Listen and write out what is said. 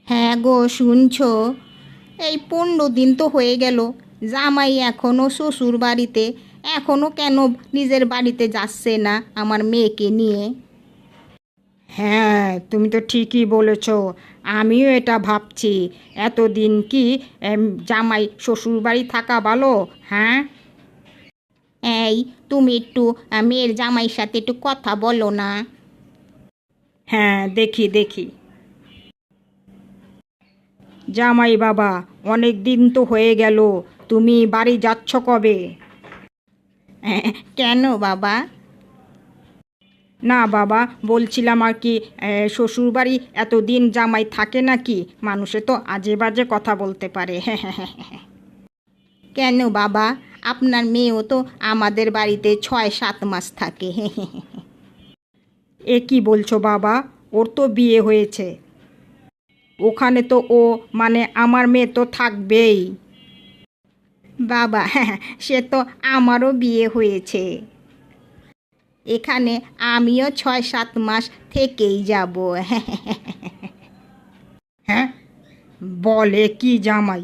হ্যাঁ গো, শুনছো? এই 15 দিন তো হয়ে গেল, জামাই এখনও শ্বশুর বাড়িতে। এখনও কেন নিজের বাড়িতে যাচ্ছে না আমার মেয়েকে নিয়ে? হ্যাঁ, তুমি তো ঠিকই বলেছ। আমিও এটা ভাবছি। এতদিন কি জামাই শ্বশুর বাড়ি থাকা ভালো? হ্যাঁ। এই, তুমি একটু মেয়ের জামাইয়ের সাথে একটু কথা বলো না? হ্যাঁ, দেখি দেখি। জামাই বাবা, অনেক দিন তো হয়ে গেল, তুমি বাড়ি যাচ্ছ কবে? কেন বাবা? না বাবা, বলছিলাম আর কি, শ্বশুর বাড়ি এতদিন জামাই থাকে নাকি? মানুষে তো আজে বাজে কথা বলতে পারে। কেন বাবা, আপনার মেয়েও তো আমাদের বাড়িতে 6-7 মাস থাকে। এ কি বলছো বাবা? ওর তো বিয়ে হয়েছে। ওখানে তো ও, মানে আমার মেয়ে তো থাকবেই। বাবা, সে তো আমারও বিয়ে হয়েছে। এখানে আমিও 6-7 মাস থেকেই যাব। হ্যাঁ, বলে কি জামাই?